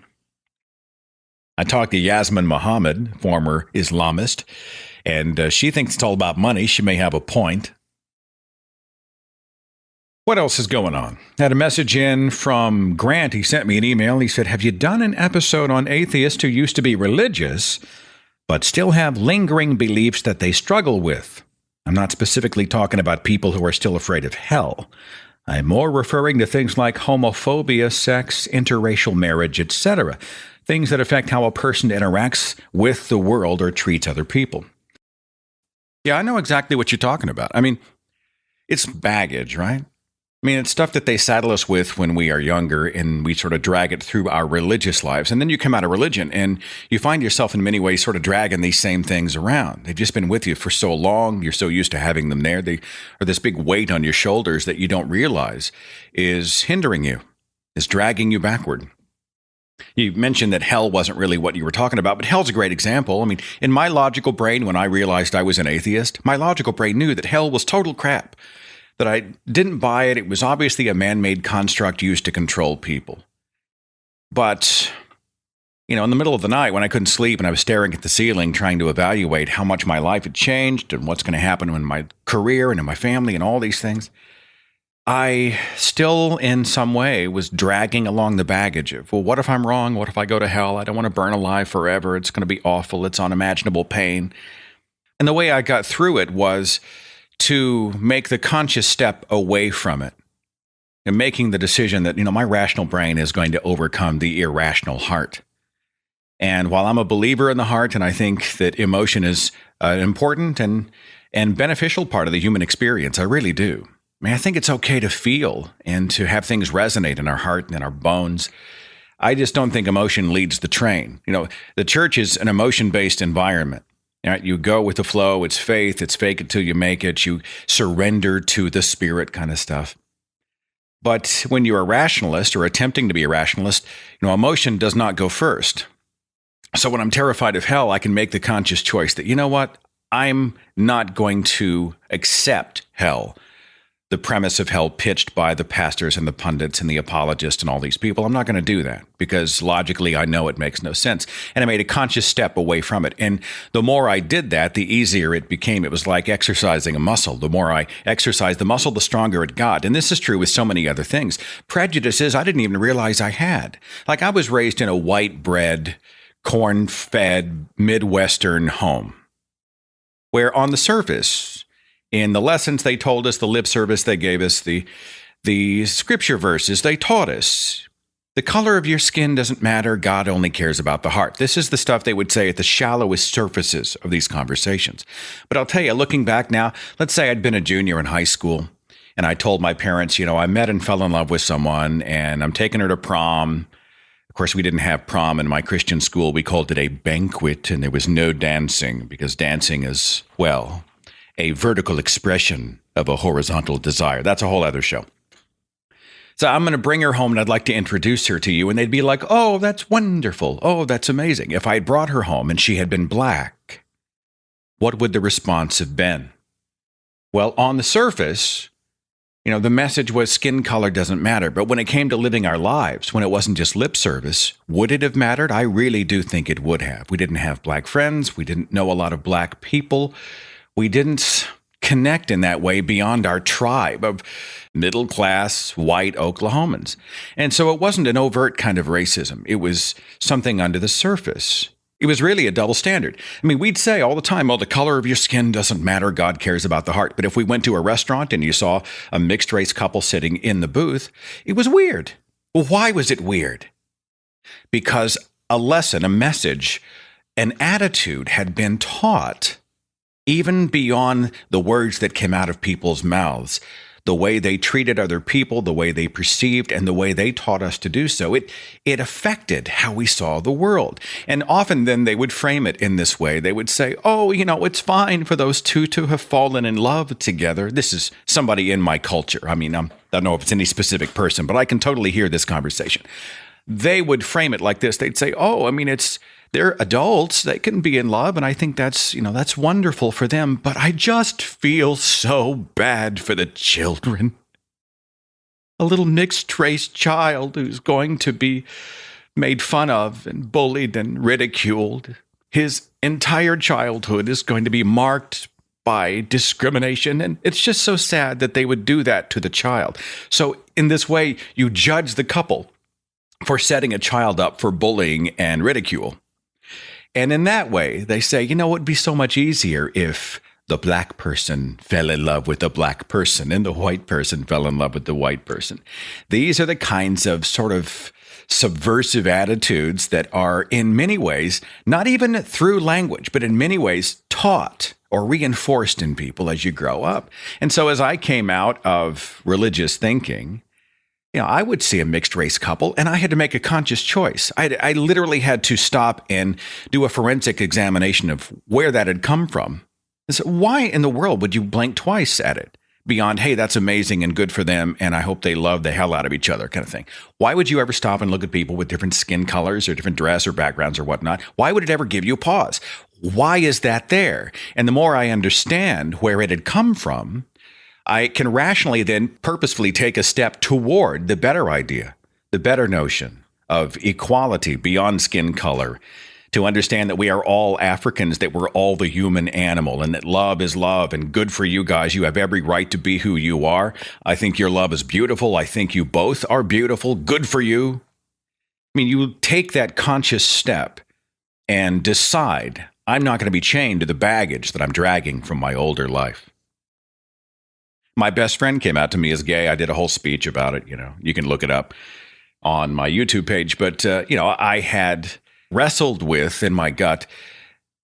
[SPEAKER 8] I talked to Yasmin Mohammed, former Islamist, and she thinks it's all about money. She may have a point. What else is going on? Had a message in from Grant. He sent me an email. He said, have you done an episode on atheists who used to be religious, but still have lingering beliefs that they struggle with? I'm not specifically talking about people who are still afraid of hell. I'm more referring to things like homophobia, sex, interracial marriage, etc. Things that affect how a person interacts with the world or treats other people. Yeah, I know exactly what you're talking about. I mean, it's baggage, right? I mean, it's stuff that they saddle us with when we are younger and we sort of drag it through our religious lives. And then you come out of religion and you find yourself in many ways sort of dragging these same things around. They've just been with you for so long. You're so used to having them there. They are this big weight on your shoulders that you don't realize is hindering you, is dragging you backward. You mentioned that hell wasn't really what you were talking about, but hell's a great example. I mean, in my logical brain, when I realized I was an atheist, my logical brain knew that hell was total crap. that I didn't buy it. It was obviously a man-made construct used to control people. But, in the middle of the night when I couldn't sleep and I was staring at the ceiling trying to evaluate how much my life had changed and what's going to happen in my career and in my family and all these things, I still in some way was dragging along the baggage of, well, what if I'm wrong? What if I go to hell? I don't want to burn alive forever. It's going to be awful. It's unimaginable pain. And the way I got through it was to make the conscious step away from it and making the decision that, my rational brain is going to overcome the irrational heart. And while I'm a believer in the heart, and I think that emotion is an important and beneficial part of the human experience, I really do. I think it's okay to feel and to have things resonate in our heart and in our bones. I just don't think emotion leads the train. The church is an emotion-based environment. Right? You go with the flow. It's faith. It's fake it till you make it. You surrender to the spirit kind of stuff. But when you're a rationalist or attempting to be a rationalist, emotion does not go first. So when I'm terrified of hell, I can make the conscious choice that, what? I'm not going to accept hell. The premise of hell pitched by the pastors and the pundits and the apologists and all these people. I'm not going to do that because logically I know it makes no sense. And I made a conscious step away from it. And the more I did that, the easier it became. It was like exercising a muscle. The more I exercised the muscle, the stronger it got. And this is true with so many other things. Prejudices I didn't even realize I had. Like I was raised in a white bread, corn-fed Midwestern home where on the surface, in the lessons they told us, the lip service they gave us, the scripture verses they taught us, the color of your skin doesn't matter. God only cares about the heart. This is the stuff they would say at the shallowest surfaces of these conversations. But I'll tell you, looking back now, let's say I'd been a junior in high school and I told my parents, I met and fell in love with someone and I'm taking her to prom. Of course, we didn't have prom in my Christian school. We called it a banquet and there was no dancing because dancing is, well, a vertical expression of a horizontal desire. That's a whole other show. So I'm going to bring her home and I'd like to introduce her to you. And they'd be like, oh, that's wonderful. Oh, that's amazing. If I had brought her home and she had been black, what would the response have been? Well, on the surface, the message was skin color doesn't matter. But when it came to living our lives, when it wasn't just lip service, would it have mattered? I really do think it would have. We didn't have black friends. We didn't know a lot of black people. We didn't connect in that way beyond our tribe of middle-class white Oklahomans. And so it wasn't an overt kind of racism. It was something under the surface. It was really a double standard. We'd say all the time, the color of your skin doesn't matter. God cares about the heart. But if we went to a restaurant and you saw a mixed-race couple sitting in the booth, it was weird. Well, why was it weird? Because a lesson, a message, an attitude had been taught even beyond the words that came out of people's mouths, the way they treated other people, the way they perceived, and the way they taught us to do so, it affected how we saw the world. And often then they would frame it in this way. They would say, oh, it's fine for those two to have fallen in love together. This is somebody in my culture. I don't know if it's any specific person, but I can totally hear this conversation. They would frame it like this. They'd say, they're adults. They can be in love. And I think that's wonderful for them. But I just feel so bad for the children. A little mixed race child who's going to be made fun of and bullied and ridiculed. His entire childhood is going to be marked by discrimination. And it's just so sad that they would do that to the child. So in this way, you judge the couple for setting a child up for bullying and ridicule. And in that way, they say, it would be so much easier if the black person fell in love with the black person and the white person fell in love with the white person. These are the kinds of sort of subversive attitudes that are in many ways, not even through language, but in many ways taught or reinforced in people as you grow up. And so as I came out of religious thinking, I would see a mixed race couple and I had to make a conscious choice. I literally had to stop and do a forensic examination of where that had come from. So why in the world would you blink twice at it beyond, hey, that's amazing and good for them and I hope they love the hell out of each other kind of thing? Why would you ever stop and look at people with different skin colors or different dress or backgrounds or whatnot? Why would it ever give you a pause? Why is that there? And the more I understand where it had come from, I can rationally then purposefully take a step toward the better idea, the better notion of equality beyond skin color, to understand that we are all Africans, that we're all the human animal, and that love is love, and good for you guys. You have every right to be who you are. I think your love is beautiful. I think you both are beautiful. Good for you. I mean, you take that conscious step and decide, I'm not going to be chained to the baggage that I'm dragging from my older life. My best friend came out to me as gay. I did a whole speech about it. You can look it up on my YouTube page. But, I had wrestled with in my gut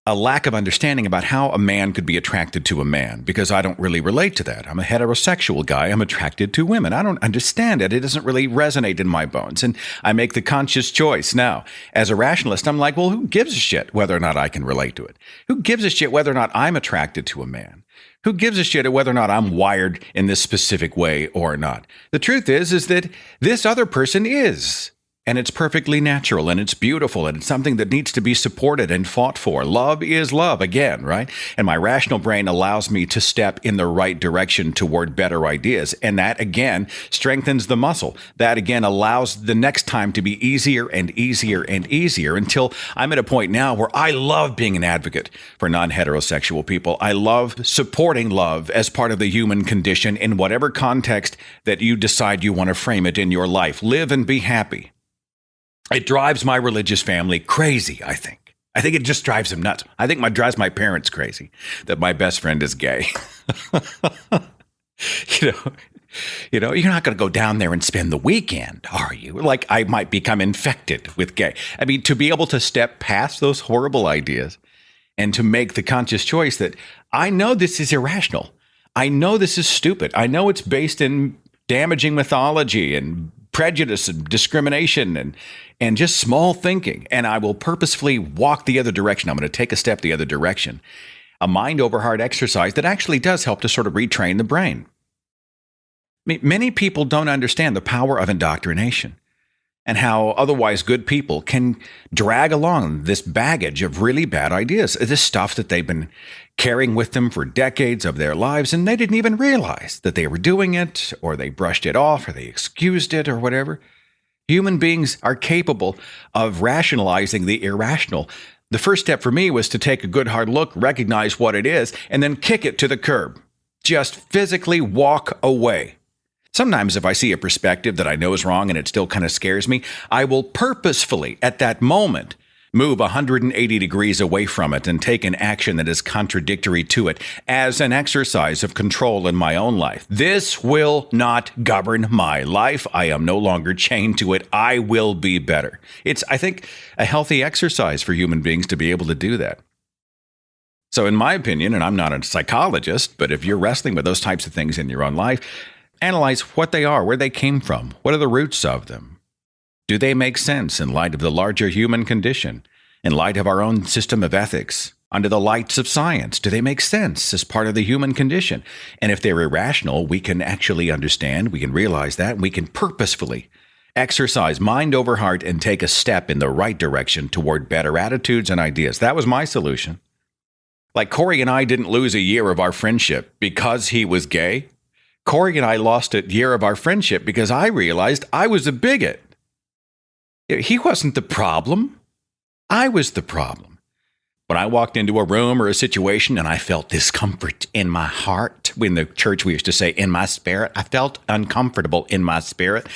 [SPEAKER 8] a lack of understanding about how a man could be attracted to a man, because I don't really relate to that. I'm a heterosexual guy. I'm attracted to women. I don't understand it. It doesn't really resonate in my bones. And I make the conscious choice. Now, as a rationalist, I'm like, well, who gives a shit whether or not I can relate to it? Who gives a shit whether or not I'm attracted to a man? Who gives a shit whether or not I'm wired in this specific way or not? The truth is that this other person is. And it's perfectly natural, and it's beautiful, and it's something that needs to be supported and fought for. Love is love, again, right? And my rational brain allows me to step in the right direction toward better ideas. And that, again, strengthens the muscle. That, again, allows the next time to be easier and easier and easier, until I'm at a point now where I love being an advocate for non-heterosexual people. I love supporting love as part of the human condition in whatever context that you decide you want to frame it in your life. Live and be happy. It drives my religious family crazy, I think. I think it just drives them nuts. I think it drives my parents crazy that my best friend is gay. You're not going to go down there and spend the weekend, are you? Like, I might become infected with gay. I mean, to be able to step past those horrible ideas and to make the conscious choice that I know this is irrational. I know this is stupid. I know it's based in damaging mythology and prejudice and discrimination and just small thinking. And I will purposefully walk the other direction. I'm going to take a step the other direction. A mind over heart exercise that actually does help to sort of retrain the brain. I mean, many people don't understand the power of indoctrination and how otherwise good people can drag along this baggage of really bad ideas, this stuff that they've been carrying with them for decades of their lives, and they didn't even realize that they were doing it, or they brushed it off, or they excused it, or whatever. Human beings are capable of rationalizing the irrational. The first step for me was to take a good hard look, recognize what it is, and then kick it to the curb. Just physically walk away. Sometimes if I see a perspective that I know is wrong and it still kind of scares me, I will purposefully, at that moment, move 180 degrees away from it and take an action that is contradictory to it as an exercise of control in my own life. This will not govern my life. I am no longer chained to it. I will be better. It's, I think, a healthy exercise for human beings to be able to do that. So in my opinion, and I'm not a psychologist, but if you're wrestling with those types of things in your own life, analyze what they are, where they came from, what are the roots of them. Do they make sense in light of the larger human condition, in light of our own system of ethics, under the lights of science? Do they make sense as part of the human condition? And if they're irrational, we can actually understand, we can realize that, and we can purposefully exercise mind over heart and take a step in the right direction toward better attitudes and ideas. That was my solution. Like Corey and I didn't lose a year of our friendship because he was gay. Corey and I lost a year of our friendship because I realized I was a bigot. He wasn't the problem. I was the problem. When I walked into a room or a situation and I felt discomfort in my heart, in the church we used to say, in my spirit, I felt uncomfortable in my spirit.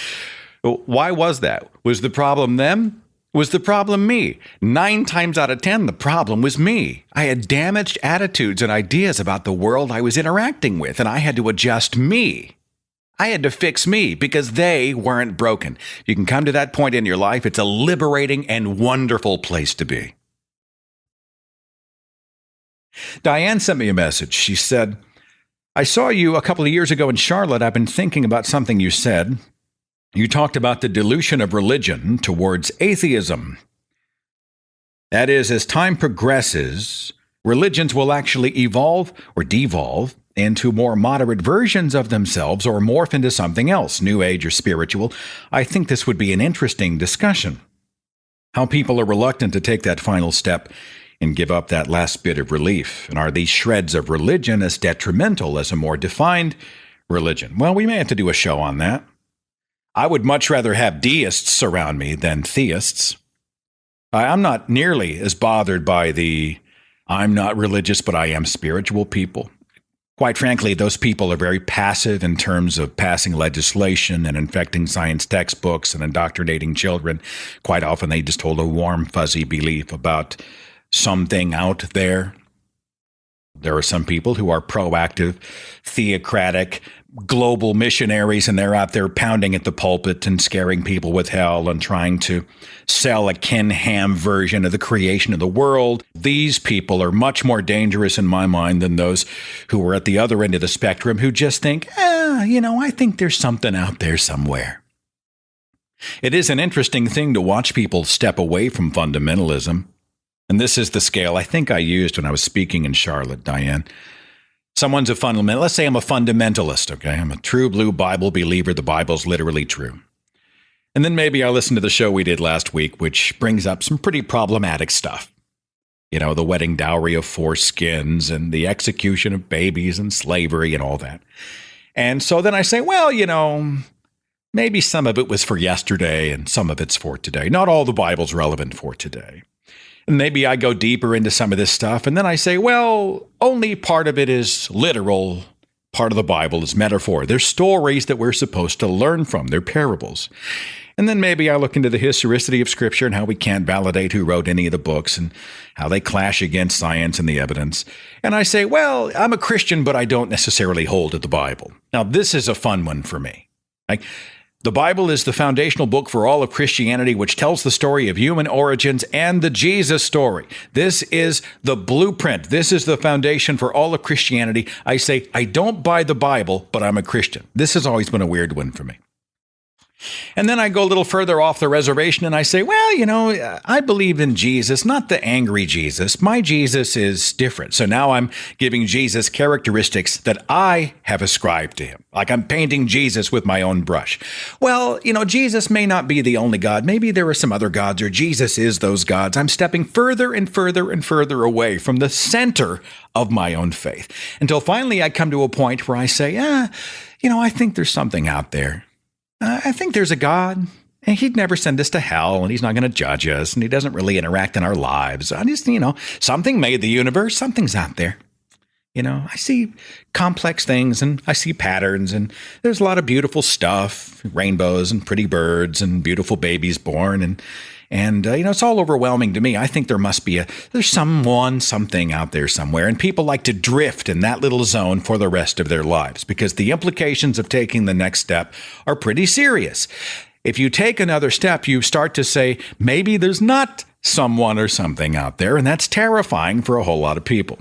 [SPEAKER 8] Why was that? Was the problem them? Was the problem me? 9 times out of 10, the problem was me. I had damaged attitudes and ideas about the world I was interacting with, and I had to adjust me. I had to fix me because they weren't broken. If you can come to that point in your life, it's a liberating and wonderful place to be. Diane sent me a message. She said, I saw you a couple of years ago in Charlotte. I've been thinking about something you said. You talked about the dilution of religion towards atheism. That is, as time progresses, religions will actually evolve or devolve into more moderate versions of themselves or morph into something else, New Age or spiritual. I think this would be an interesting discussion. How people are reluctant to take that final step and give up that last bit of relief. And are these shreds of religion as detrimental as a more defined religion. Well, we may have to do a show on that. I would much rather have deists around me than theists. I'm not nearly as bothered by the I'm not religious, but I am spiritual people. Quite frankly, those people are very passive in terms of passing legislation and infecting science textbooks and indoctrinating children. Quite often, they just hold a warm, fuzzy belief about something out there. There are some people who are proactive, theocratic, global missionaries, and they're out there pounding at the pulpit and scaring people with hell and trying to sell a Ken Ham version of the creation of the world. These people are much more dangerous in my mind than those who are at the other end of the spectrum who just think, I think there's something out there somewhere. It is an interesting thing to watch people step away from fundamentalism. And this is the scale I think I used when I was speaking in Charlotte, Diane. Someone's a fundamentalist. Let's say I'm a fundamentalist, okay? I'm a true blue Bible believer. The Bible's literally true. And then maybe I listen to the show we did last week, which brings up some pretty problematic stuff. The wedding dowry of foreskins and the execution of babies and slavery and all that. And so then I say, well, maybe some of it was for yesterday and some of it's for today. Not all the Bible's relevant for today. And maybe I go deeper into some of this stuff, and then I say, well, only part of it is literal. Part of the Bible is metaphor. They're stories that we're supposed to learn from. They're parables. And then maybe I look into the historicity of Scripture and how we can't validate who wrote any of the books and how they clash against science and the evidence. And I say, well, I'm a Christian, but I don't necessarily hold to the Bible. Now, this is a fun one for me. The Bible is the foundational book for all of Christianity, which tells the story of human origins and the Jesus story. This is the blueprint. This is the foundation for all of Christianity. I say, I don't buy the Bible, but I'm a Christian. This has always been a weird one for me. And then I go a little further off the reservation and I say, well, I believe in Jesus, not the angry Jesus. My Jesus is different. So now I'm giving Jesus characteristics that I have ascribed to him. Like I'm painting Jesus with my own brush. Well, Jesus may not be the only God. Maybe there are some other gods, or Jesus is those gods. I'm stepping further and further and further away from the center of my own faith until finally I come to a point where I say, I think there's something out there. I think there's a God, and he'd never send us to hell, and he's not going to judge us, and he doesn't really interact in our lives. I just, something made the universe. Something's out there. I see complex things, and I see patterns, and there's a lot of beautiful stuff, rainbows and pretty birds and beautiful babies born, and it's all overwhelming to me. I think there's something out there somewhere, and people like to drift in that little zone for the rest of their lives because the implications of taking the next step are pretty serious. If you take another step, you start to say, maybe there's not someone or something out there, and that's terrifying for a whole lot of people.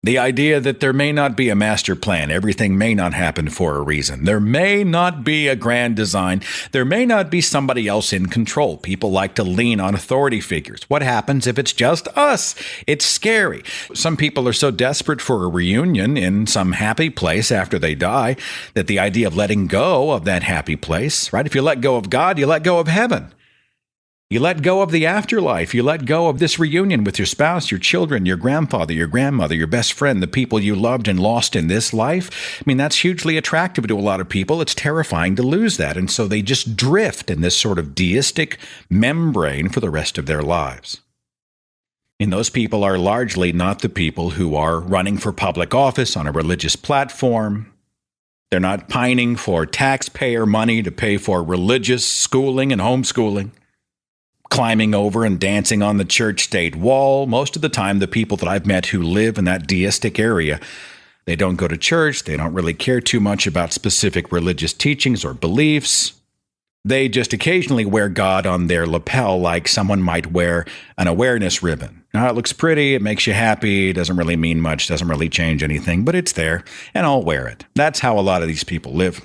[SPEAKER 8] The idea that there may not be a master plan, everything may not happen for a reason. There may not be a grand design. There may not be somebody else in control. People like to lean on authority figures. What happens if it's just us? It's scary. Some people are so desperate for a reunion in some happy place after they die that the idea of letting go of that happy place, right? If you let go of God, you let go of heaven. You let go of the afterlife. You let go of this reunion with your spouse, your children, your grandfather, your grandmother, your best friend, the people you loved and lost in this life. I mean, that's hugely attractive to a lot of people. It's terrifying to lose that. And so they just drift in this sort of deistic membrane for the rest of their lives. And those people are largely not the people who are running for public office on a religious platform. They're not pining for taxpayer money to pay for religious schooling and homeschooling. Climbing over and dancing on the church-state wall. Most of the time, the people that I've met who live in that deistic area, they don't go to church. They don't really care too much about specific religious teachings or beliefs. They just occasionally wear God on their lapel like someone might wear an awareness ribbon. Now, it looks pretty. It makes you happy. It doesn't really mean much. Doesn't really change anything, but it's there, and I'll wear it. That's how a lot of these people live.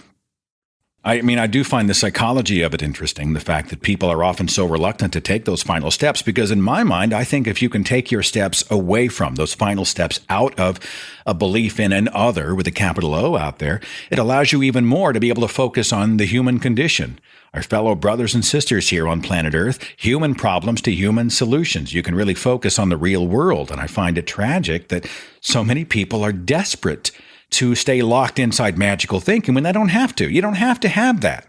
[SPEAKER 8] I mean, I do find the psychology of it interesting, the fact that people are often so reluctant to take those final steps, because in my mind, I think if you can take your steps away from those final steps out of a belief in an other with a capital O out there, it allows you even more to be able to focus on the human condition, our fellow brothers and sisters here on planet Earth, human problems to human solutions. You can really focus on the real world. And I find it tragic that so many people are desperate to stay locked inside magical thinking when they don't have to. You don't have to have that.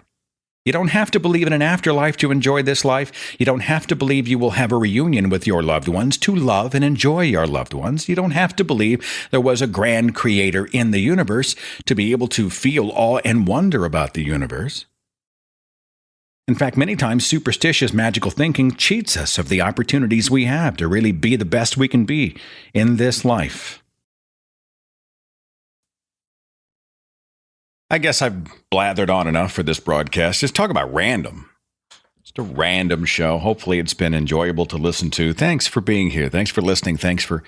[SPEAKER 8] You don't have to believe in an afterlife to enjoy this life. You don't have to believe you will have a reunion with your loved ones to love and enjoy your loved ones. You don't have to believe there was a grand creator in the universe to be able to feel awe and wonder about the universe. In fact, many times superstitious magical thinking cheats us of the opportunities we have to really be the best we can be in this life. I guess I've blathered on enough for this broadcast. Just talk about random. Just a random show. Hopefully it's been enjoyable to listen to. Thanks for being here. Thanks for listening. Thanks for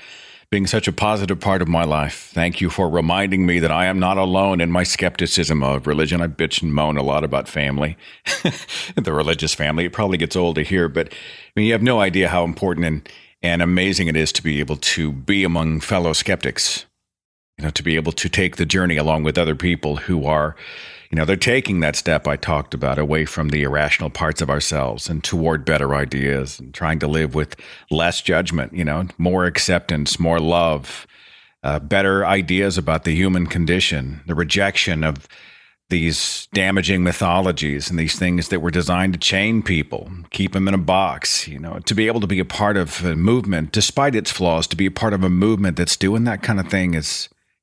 [SPEAKER 8] being such a positive part of my life. Thank you for reminding me that I am not alone in my skepticism of religion. I bitch and moan a lot about family, the religious family. It probably gets old to hear, but I mean, you have no idea how important and amazing it is to be able to be among fellow skeptics. To be able to take the journey along with other people who are, they're taking that step I talked about away from the irrational parts of ourselves and toward better ideas and trying to live with less judgment, more acceptance, more love, better ideas about the human condition, the rejection of these damaging mythologies and these things that were designed to chain people, keep them in a box, to be able to be a part of a movement, despite its flaws, to be a part of a movement that's doing that kind of thing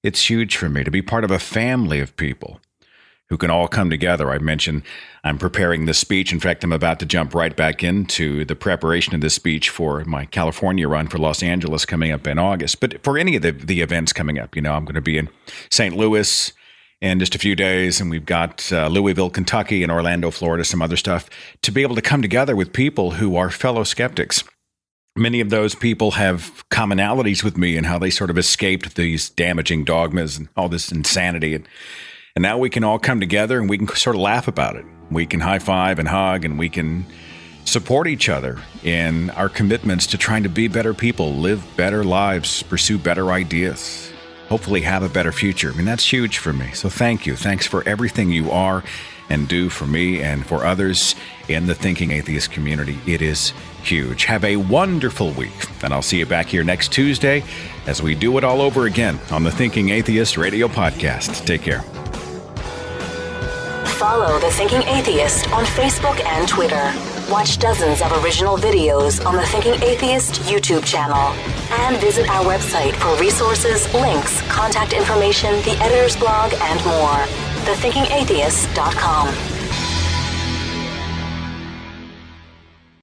[SPEAKER 8] it's huge for me. To be part of a family of people who can all come together. I mentioned I'm preparing this speech. In fact, I'm about to jump right back into the preparation of this speech for my California run for Los Angeles coming up in August. But for any of the events coming up, I'm going to be in St. Louis in just a few days, and we've got Louisville, Kentucky, and Orlando, Florida, some other stuff, to be able to come together with people who are fellow skeptics. Many of those people have commonalities with me in how they sort of escaped these damaging dogmas and all this insanity. And now we can all come together and we can sort of laugh about it. We can high five and hug, and we can support each other in our commitments to trying to be better people, live better lives, pursue better ideas, hopefully have a better future. I mean, that's huge for me. So thank you. Thanks for everything you are and do for me and for others in the Thinking Atheist community. It is huge. Have a wonderful week, and I'll see you back here next Tuesday as we do it all over again on the Thinking Atheist Radio Podcast. Take care.
[SPEAKER 2] Follow The Thinking Atheist on Facebook and Twitter. Watch dozens of original videos on the Thinking Atheist YouTube channel. And visit our website for resources, links, contact information, the editor's blog, and more. thethinkingatheist.com.